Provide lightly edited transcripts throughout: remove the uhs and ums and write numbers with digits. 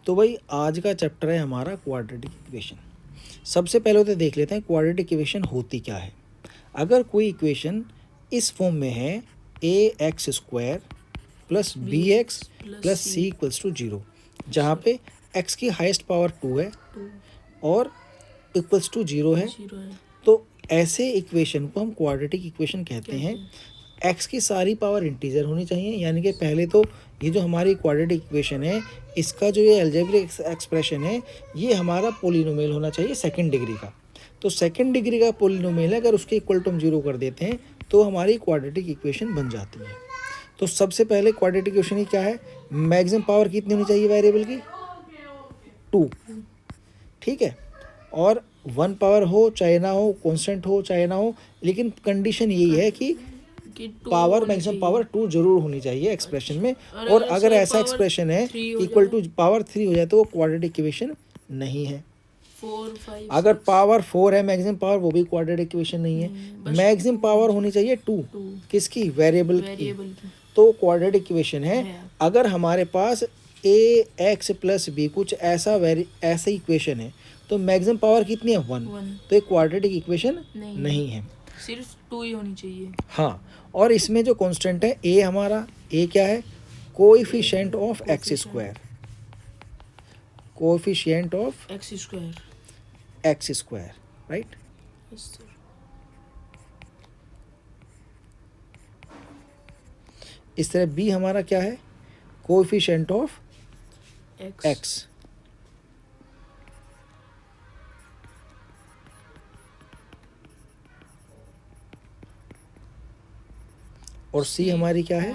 तो भाई आज का चैप्टर है हमारा क्वाड्रेटिक इक्वेशन। सबसे पहले तो देख लेते हैं क्वाड्रेटिक इक्वेशन होती क्या है। अगर कोई इक्वेशन इस फॉर्म में है A X square plus B X plus C equals to 0, जहाँ पे एक्स की हाईएस्ट पावर 2 है और इक्वल्स टू 0 है, तो ऐसे इक्वेशन को हम क्वाड्रेटिक इक्वेशन कहते हैं। एक्स की सारी पावर इंटीजर होनी चाहिए, यानी कि पहले तो ये जो हमारी क्वाड्रेटिक इक्वेशन है इसका जो ये अलजेब्रिक एक्सप्रेशन है ये हमारा पोलिनोमियल होना चाहिए सेकंड डिग्री का। तो सेकंड डिग्री का पोलिनोमियल है, अगर उसके इक्वल टू हम 0 कर देते हैं तो हमारी क्वाड्रेटिक इक्वेशन बन जाती है। तो सबसे पहले क्वाड्रेटिक इक्वेशन ही क्या है, मैक्सिमम पावर कितनी होनी चाहिए वेरिएबल की, 2, ठीक है। और 1 पावर हो चाहे ना हो, कांस्टेंट हो चाहे ना हो, लेकिन कंडीशन यही है कि पावर मैक्सिमम पावर 2 जरूर होनी चाहिए एक्सप्रेशन में। और अगर ऐसा एक्सप्रेशन है इक्वल टू पावर 3 हो जाए तो वो क्वाड्रेटिक इक्वेशन नहीं है। 4, 5, अगर पावर 4 है मैक्सिमम पावर, वो भी क्वाड्रेटिक इक्वेशन नहीं है। मैक्सिमम पावर होनी चाहिए 2, किसकी, वेरिएबल की। तो क्वाड्रेटिक इक्वेशन है अगर हमारे पास ए एक्स प्लस बी कुछ ऐसा इक्वेशन है तो मैक्सिमम पावर कितनी है, 1, तो एक क्वाड्रेटिक इक्वेशन नहीं है, सिर्फ 2 ही होनी चाहिए। हाँ। और इसमें जो कांस्टेंट है ए, हमारा ए क्या है, coefficient of x square, coefficient of x square, right. इस तरह बी हमारा क्या है, कोएफिशिएंट ऑफ एक्स, और सी हमारी क्या है,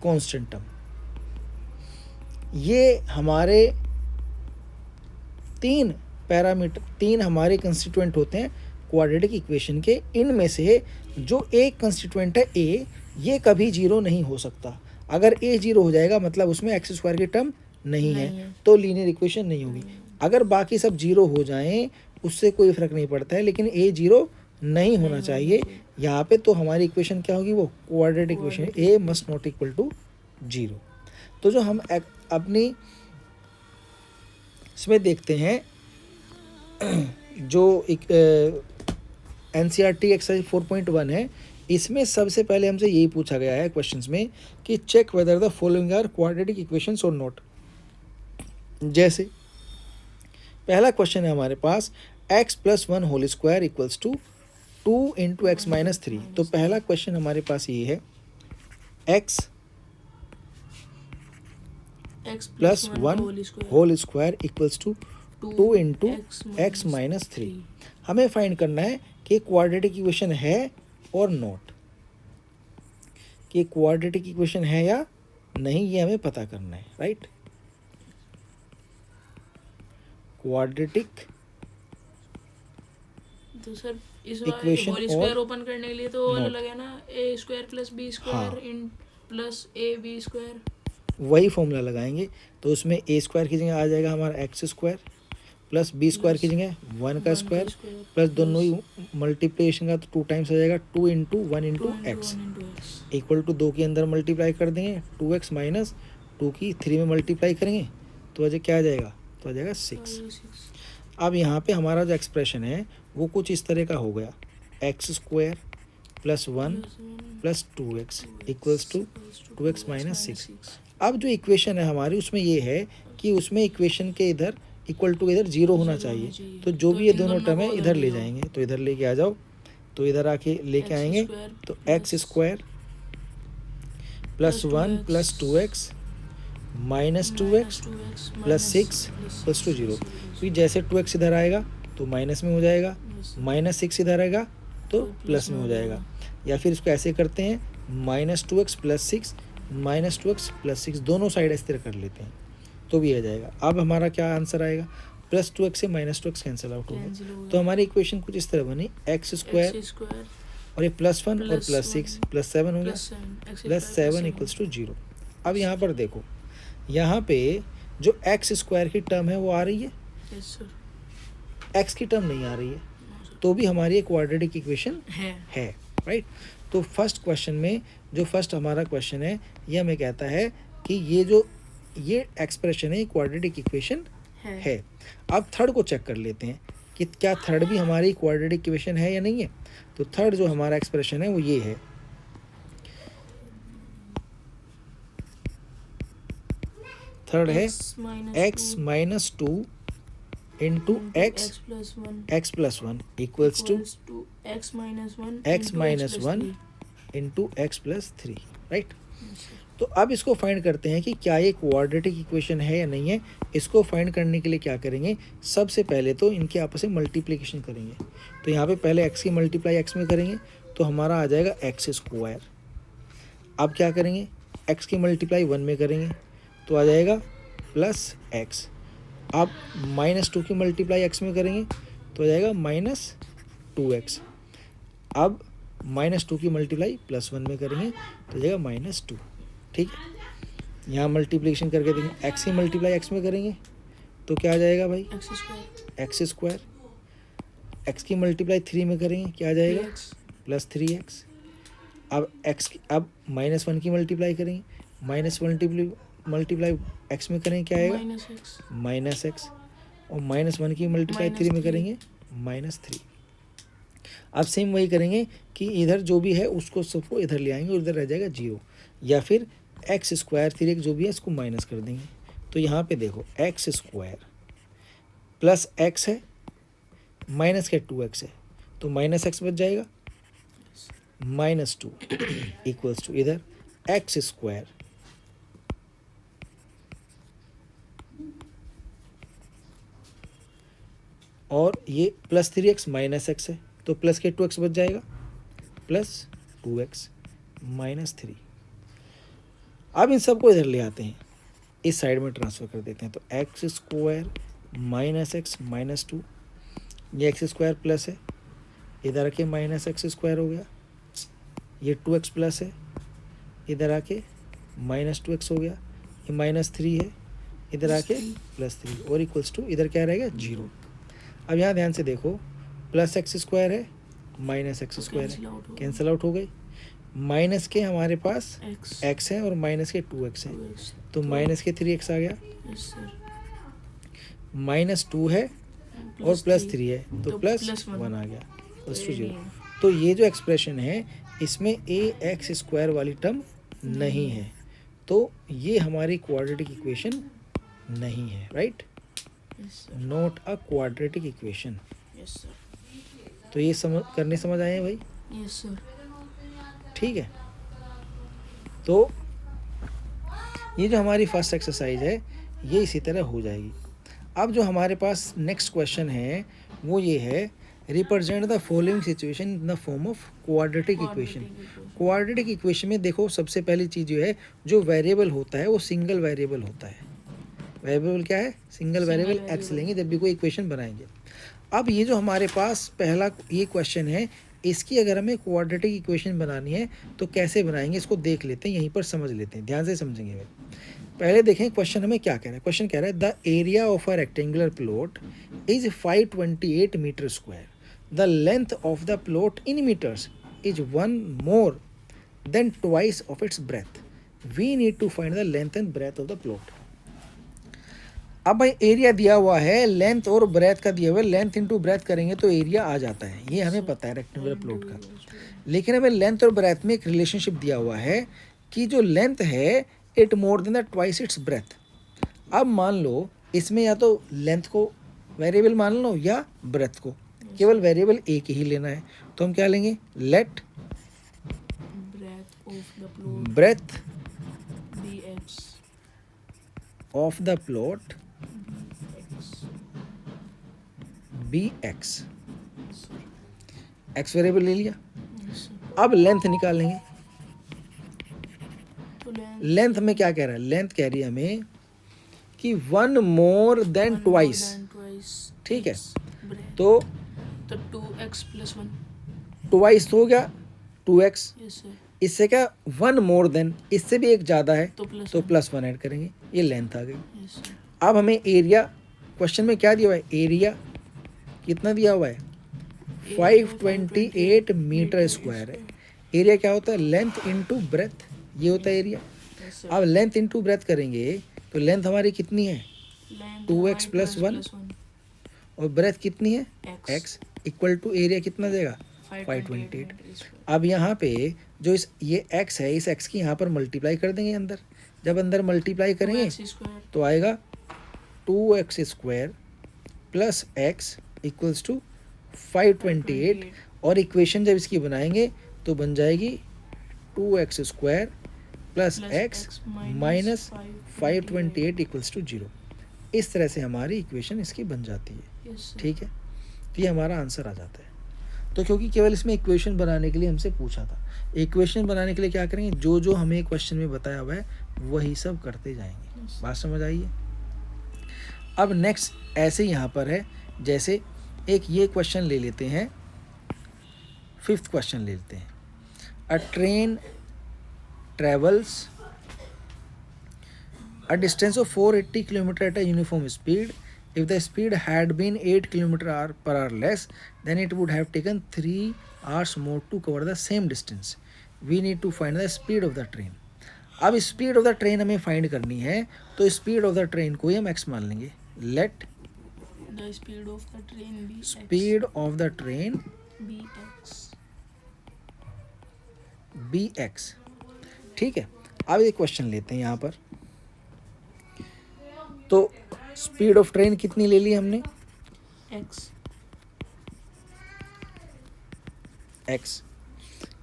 कांस्टेंट टर्म। ये हमारे 3 पैरामीटर, 3 हमारे कंस्टिट्यूएंट होते हैं क्वाड्रेटिक इक्वेशन के। इनमें से जो एक कंस्टिट्यूएंट है ए, ये कभी 0 नहीं हो सकता। अगर ए 0 हो जाएगा मतलब उसमें एक्स स्क्वायर की टर्म नहीं है, तो लीनियर इक्वेशन नहीं होगी। अगर बाकी सब 0 हो जाएं उससे कोई फर्क नहीं पड़ता है, लेकिन ए 0 नहीं होना चाहिए यहाँ पे। तो हमारी इक्वेशन क्या होगी, वो quadratic equation, A must not equal to 0। तो जो हम अपनी इसमें देखते हैं जो एनसीईआरटी एक्सरसाइज 4.1 है, इसमें सबसे पहले हमसे यही पूछा गया है क्वेश्चंस में कि check whether the following are quadratic equations और नॉट। जैसे पहला क्वेश्चन है हमारे पास x + 1 whole square equals to 2 × x - 3। तो पहला क्वेश्चन हमारे पास ये है x + 1 whole square equals to 2 × x - 3। हमें फाइंड करना है कि क्वाड्रेटिक इक्वेशन है और नॉट, कि क्वाड्रेटिक इक्वेशन है या नहीं, ये हमें पता करना है, राइट। क्वाड्रेटिक तो सर इस इक्वेशन होल स्क्वायर ओपन करने के लिए तो अलग है ना, a square plus B square इन प्लस ए बी स्क्वायर, वही फॉर्मूला लगाएंगे। तो उसमें ए स्क्वायर की जगह आ जाएगा हमारा x square plus B square की जगह 1 का स्क्वायर प्लस दोनों ही मल्टीप्लिकेशन का तो 2 टाइम्स आ जाएगा, 2 × 1 × x इक्वल टू 2 के अंदर मल्टीप्लाई कर देंगे, 2x माइनस 2 की 3 में मल्टीप्लाई करेंगे तो अजय क्या आ जाएगा, तो आ जाएगा 6। अब यहाँ पे हमारा जो एक्सप्रेशन है वो कुछ इस तरह का हो गया, x square plus 1 plus 2x equals to 2x minus 6। अब जो इक्वेशन है हमारी उसमें ये है कि उसमें इक्वेशन के इधर इक्वल टू इधर 0 होना चाहिए। तो जो भी ये दोनों टर्म है इधर ले जाएंगे, तो इधर लेके आ जाओ, तो इधर आके लेके आएंगे तो x square plus 1 plus 2x minus 2x plus 6 plus 2 0। तो जैसे 2x इधर आएगा तो माइनस में हो जाएगा, माइनस 6 इधर आएगा तो प्लस में हो जाएगा। या फिर इसको ऐसे करते हैं, -2x प्लस 6 -2x प्लस 6 दोनों साइड इस तरह कर लेते हैं तो भी आ जाएगा। अब हमारा क्या आंसर आएगा, +2x से -2x कैंसिल आउट होगा। तो हमारी इक्वेशन कुछ इस तरह बनी, एक्स स्क्वायर और ये +1 और +6 +7 हो गया, +7 इक्वल्स टू 0। अब यहाँ पर देखो, यहाँ पे जो एक्स स्क्वायर की टर्म है वो आ रही है, एक्स की टर्म नहीं आ रही है, तो भी हमारी एक क्वाड्रेटिक इक्वेशन है, राइट। तो फर्स्ट क्वेश्चन में जो फर्स्ट हमारा क्वेश्चन है ये हमें कहता है कि ये जो ये एक्सप्रेशन है, क्वाड्रेटिक इक्वेशन है। है। अब थर्ड को चेक कर लेते हैं कि क्या थर्ड भी हमारी क्वाड्रेटिक इक्वेशन है या नहीं है। तो थर्ड जो हमारा एक्सप्रेशन है वो ये है, थर्ड है x minus two into x plus one equals to x minus one into x plus three, right. तो अब इसको फाइंड करते हैं कि क्या ये क्वाड्रेटिक इक्वेशन है या नहीं है। इसको फाइंड करने के लिए क्या करेंगे, सबसे पहले तो इनके आपस में मल्टीप्लिकेशन करेंगे। तो यहाँ पे पहले x की मल्टीप्लाई x में करेंगे तो हमारा आ जाएगा एक्स स्क्वायर। अब क्या करेंगे, x की मल्टीप्लाई 1 में करेंगे तो आ जाएगा प्लस एक्स। अब माइनस 2 की मल्टीप्लाई x में करेंगे तो आ जाएगा माइनस 2x। अब माइनस 2 की मल्टीप्लाई प्लस 1 में करेंगे तो आ जाएगा माइनस 2, ठीक है। यहाँ मल्टीप्लिकेशन करके देखेंगे, x की मल्टीप्लाई x में करेंगे तो क्या आ जाएगा भाई, एक्स स्क्वायर। x की मल्टीप्लाई 3 में करेंगे क्या आ जाएगा, प्लस 3x। अब माइनस 1 की मल्टीप्लाई करेंगे, माइनस मल्टीप्लाई x में करेंगे क्या आएगा, माइनस एक्स। और माइनस 1 की मल्टीप्लाई 3 में करेंगे माइनस 3। अब सेम वही करेंगे कि इधर जो भी है उसको सबको इधर ले आएंगे और इधर रह जाएगा 0, या फिर एक्स स्क्वायर 3x जो भी है इसको माइनस कर देंगे। तो यहाँ पे देखो एक्स स्क्वायर प्लस एक्स है माइनस के 2x है तो माइनस एक्स बच जाएगा, माइनस 2 इक्वल्स टू इधर एक्स स्क्वायर और ये प्लस 3x माइनस एक्स है तो प्लस के 2x बच जाएगा, प्लस 2x माइनस 3। अब इन सबको इधर ले आते हैं, इस साइड में ट्रांसफ़र कर देते हैं। तो x square minus x minus 2, ये एक्स स्क्वायर प्लस है, इधर आके माइनस एक्स स्क्वायर हो गया, ये 2x प्लस है, इधर आके माइनस 2x हो गया, ये माइनस 3 है, इधर आके प्लस 3 और इक्वल्स टू इधर क्या रहेगा 0। अब यहाँ ध्यान से देखो, प्लस एक्स स्क्वायर है माइनस एक्स स्क्वायर है, कैंसिल आउट हो गई। माइनस के हमारे पास x है और माइनस के 2x है तो माइनस के 3x आ गया, माइनस 2 है और प्लस 3 है तो प्लस 1 आ गया, प्लस 2 0। तो ये जो एक्सप्रेशन है इसमें ए एक्स स्क्वायर वाली टर्म नहीं है, तो ये हमारी क्वाड्रेटिक इक्वेशन नहीं है, right, not a quadratic equation. तो ये समझ आए भाई, ठीक है। तो ये जो हमारी फर्स्ट एक्सरसाइज है ये इसी तरह हो जाएगी। अब जो हमारे पास नेक्स्ट क्वेश्चन है वो ये है, represent the following situation in the form of quadratic equation. Quadratic equation में देखो सबसे पहली चीज़ जो है, जो वेरिएबल होता है वो सिंगल वेरिएबल होता है। वेरिएबल क्या है, सिंगल वेरिएबल एक्स लेंगे जब भी कोई इक्वेशन बनाएंगे। अब ये जो हमारे पास पहला ये क्वेश्चन है, इसकी अगर हमें क्वाड्रेटिक इक्वेशन बनानी है तो कैसे बनाएंगे इसको देख लेते हैं, यहीं पर समझ लेते हैं, ध्यान से समझेंगे। पहले देखें क्वेश्चन हमें क्या कह रहा है। क्वेश्चन कह रहा है the area of a rectangular plot is 528 metre square, the length of the plot in metres is 1 more than twice of its breadth, we need to find the length and breadth of the plot. अब भाई area दिया हुआ है, length और breath का दिया हुआ है, लेंथ इंटू ब्रेथ करेंगे तो एरिया आ जाता है, ये हमें पता है रेक्टेंगुलर प्लॉट का। लेकिन हमें लेंथ और ब्रेथ में एक रिलेशनशिप दिया हुआ है कि जो लेंथ है it more than the twice its breath. अब मान लो इसमें या तो लेंथ को वेरिएबल मान लो या ब्रेथ को, केवल वेरिएबल एक ही लेना है, तो हम क्या लेंगे, let breadth of the plot be x, x variable ले लिया। अब लेंथ निकालेंगे, लेंथ में क्या कह रहा है, लेंथ कह रही है हमें कि 1 मोर देन ट्वाइस, ठीक है। तो 2x प्लस 1, ट्वाइस हो गया 2x, इससे क्या 1 मोर देन, इससे भी एक ज़्यादा है तो प्लस 1 ऐड करेंगे, ये लेंथ आ गई। अब हमें एरिया, क्वेश्चन में क्या दिया हुआ है, एरिया कितना दिया हुआ है, 528 मीटर स्क्वायर है। एरिया क्या होता है, लेंथ इंटू ब्रेथ, ये होता है एरिया। अब लेंथ इंटू ब्रेथ करेंगे तो लेंथ हमारी कितनी है लेंथ 2x प्लस 1 और ब्रेथ कितनी है x इक्वल टू एरिया कितना देगा 528। अब यहाँ पे जो ये x है इस x की यहाँ पर मल्टीप्लाई कर देंगे अंदर, जब अंदर मल्टीप्लाई करेंगे तो आएगा 2x square plus x equals to 528 और इक्वेशन जब इसकी बनाएंगे तो बन जाएगी 2x square plus x minus 528 equals to 0। इस तरह से हमारी इक्वेशन इसकी बन जाती है। ठीक है, तो ये हमारा आंसर आ जाता है। तो क्योंकि केवल इसमें इक्वेशन बनाने के लिए हमसे पूछा था, इक्वेशन बनाने के लिए क्या करेंगे, जो जो हमें क्वेश्चन में बताया हुआ है वही सब करते जाएंगे। बात समझ आई है। अब नेक्स्ट ऐसे यहाँ पर है, जैसे एक ये क्वेश्चन ले लेते हैं, 5th क्वेश्चन ले लेते हैं। अ train travels a distance of 480 km at a uniform speed. If the speed had been 8 km per hour less, then it would have taken 3 hours more to cover the same distance. We need to find the speed of the train. अब speed of the train हमें find करनी है, तो speed of the train को ही हम x मान लेंगे। Let the speed of the train be speed of the train be x. ठीक है, अब एक क्वेश्चन लेते हैं यहाँ पर। तो स्पीड ऑफ ट्रेन कितनी ले ली हमने x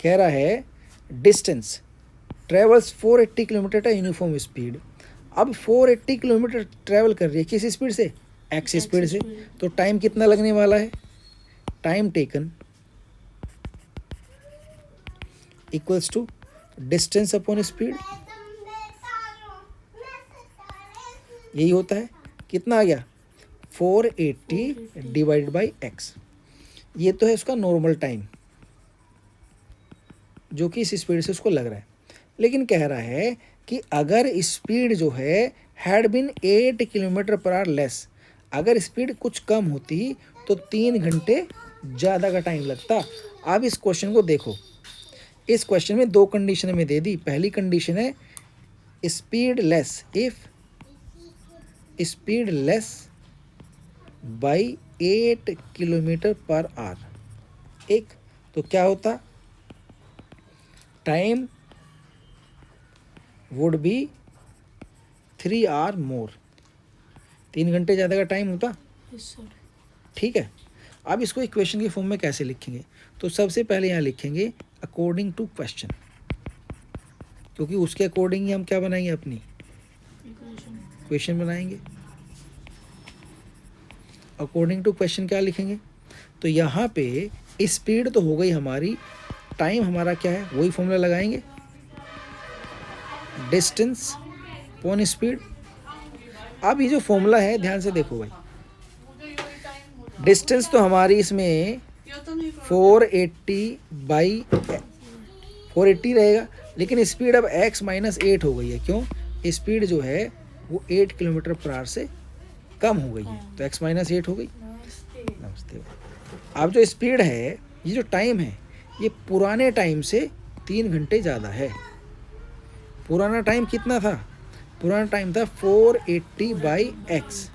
कह रहा है distance travels 480 kilometre uniform speed. अब 480 किलोमीटर ट्रेवल कर रही है किस स्पीड से, x स्पीड से। तो टाइम कितना लगने वाला है, time taken equals to distance upon speed. यही होता है, कितना आ गया 480 डिवाइड बाई x। ये तो है उसका नॉर्मल टाइम जो कि इस स्पीड से उसको लग रहा है। लेकिन कह रहा है कि अगर स्पीड जो है had been 8 kilometre per hour less, अगर स्पीड कुछ कम होती तो 3 घंटे ज़्यादा का टाइम लगता। अब इस क्वेश्चन को देखो, इस क्वेश्चन में 2 कंडीशन में दे दी। पहली कंडीशन है speed less, if speed less by 8 kilometre per hour. एक तो क्या होता, टाइम वुड बी 3 आवर मोर, 3 घंटे ज़्यादा का टाइम होता। ठीक है, अब इसको इक्वेशन के फॉर्म में कैसे लिखेंगे, तो सबसे पहले यहाँ लिखेंगे अकॉर्डिंग टू क्वेश्चन, क्योंकि उसके अकॉर्डिंग ही हम क्या बनाएंगे, अपनी इक्वेशन बनाएंगे। अकॉर्डिंग टू क्वेश्चन क्या लिखेंगे, तो यहाँ पे स्पीड तो हो गई हमारी, टाइम हमारा क्या है वही फॉर्मूला लगाएंगे, डिस्टेंस अपॉन स्पीड। अब ये जो फॉर्मूला है ध्यान से देखो भाई, डिस्टेंस तो हमारी इसमें 480 बाई 480 रहेगा, लेकिन स्पीड अब x माइनस 8 हो गई है। क्यों, स्पीड जो है वो 8 किलोमीटर पर आवर से कम हो गई है, तो x माइनस 8 हो गई। नमस्ते। अब जो स्पीड है, ये जो टाइम है, ये पुराने टाइम से 3 घंटे ज़्यादा है। पुराना टाइम कितना था, पुराना टाइम था 480 बाई x।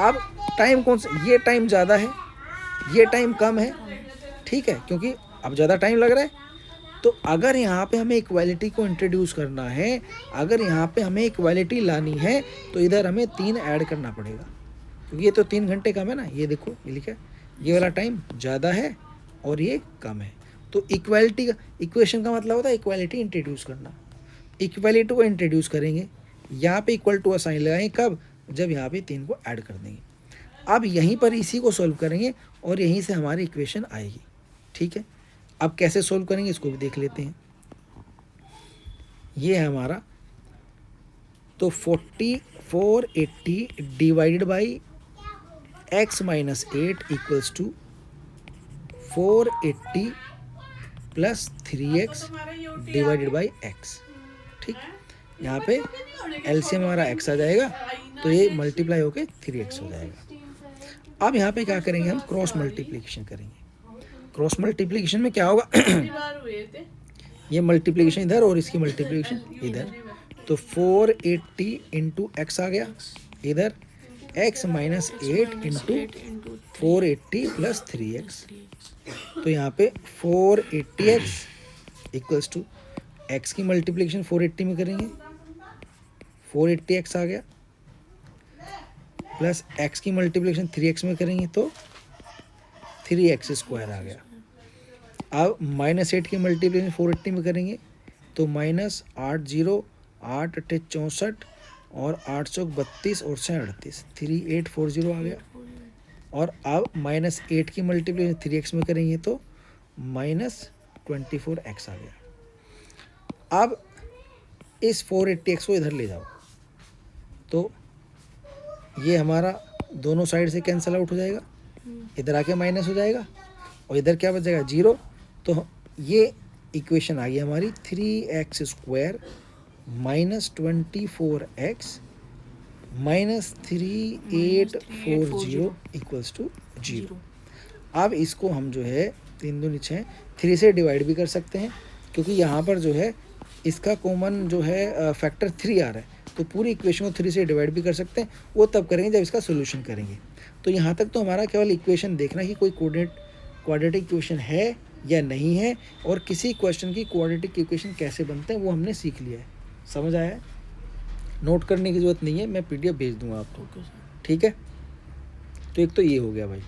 अब टाइम कौन सा, ये टाइम ज़्यादा है, ये टाइम कम है। ठीक है, क्योंकि अब ज़्यादा टाइम लग रहा है। तो अगर यहाँ पे हमें इक्वालिटी को इंट्रोड्यूस करना है, अगर यहाँ पे हमें इक्वालिटी लानी है, तो इधर हमें 3 ऐड करना पड़ेगा, क्योंकि ये तो 3 घंटे कम है ना। ये देखो, ये लिखा है, ये वाला टाइम ज़्यादा है और ये कम है। तो इक्वालिटी का, इक्वेशन का मतलब होता है इक्वालिटी इंट्रोड्यूस करना। इक्वालिटी को इंट्रोड्यूस करेंगे, यहाँ पे इक्वल टू साइन लगाएंगे, कब, जब यहाँ पे 3 को ऐड कर देंगे। अब यहीं पर इसी को सॉल्व करेंगे और यहीं से हमारी इक्वेशन आएगी। ठीक है, अब कैसे सॉल्व करेंगे इसको भी देख लेते हैं। ये है हमारा, तो 480 divided by x minus 8 equals to 480 plus 3x divided by x। ठीक, यहाँ पे एलसीएम हमारा x आ जाएगा, तो ये मल्टीप्लाई होके 3x हो जाएगा। अब यहाँ पे क्या करेंगे, हम क्रॉस मल्टीप्लिकेशन करेंगे। क्रॉस मल्टीप्लिकेशन में क्या होगा, ये मल्टीप्लिकेशन इधर और इसकी मल्टीप्लिकेशन इधर, तो 480 इंटू एक्स आ गया, इधर x minus 8 into 480 plus 3x। तो यहाँ पे 480x इक्वल्स टू x की मल्टीप्लिकेशन 480 में करेंगे, 480x आ गया, प्लस x की मल्टीप्लिकेशन 3x में करेंगे तो 3x स्क्वायर आ गया। अब माइनस 8 की मल्टीप्लिकेशन 480 में करेंगे तो माइनस 8 8 8 64 और 8 चौक 32 और 38 3840 आ गया। और अब माइनस 8 की मल्टीप्लिकेशन 3x में करेंगे तो माइनस 24x आ गया। अब इस 480x को इधर ले जाओ तो ये हमारा दोनों साइड से कैंसिल आउट हो जाएगा, इधर आके माइनस हो जाएगा और इधर क्या बच जाएगा 0। तो ये इक्वेशन आ गई हमारी 3x square minus 24x minus 3840 equals to 0। अब इसको हम जो है 3 दूनी 6 3 से डिवाइड भी कर सकते हैं, क्योंकि यहाँ पर जो है इसका कॉमन जो है फैक्टर 3 आ रहा है, तो पूरी इक्वेशन को 3 से डिवाइड भी कर सकते हैं। वो तब करेंगे जब इसका सोल्यूशन करेंगे। तो यहाँ तक तो हमारा केवल इक्वेशन देखना कि कोई क्वाड्रेटिक इक्वेशन है या नहीं है, और किसी क्वेश्चन की क्वाड्रेटिक इक्वेशन कैसे बनते हैं वो हमने सीख लिया है। समझ आया है? नोट करने की ज़रूरत नहीं है, मैं PDF भेज दूँगा आपको। ठीक है, तो एक तो ये हो गया भाई।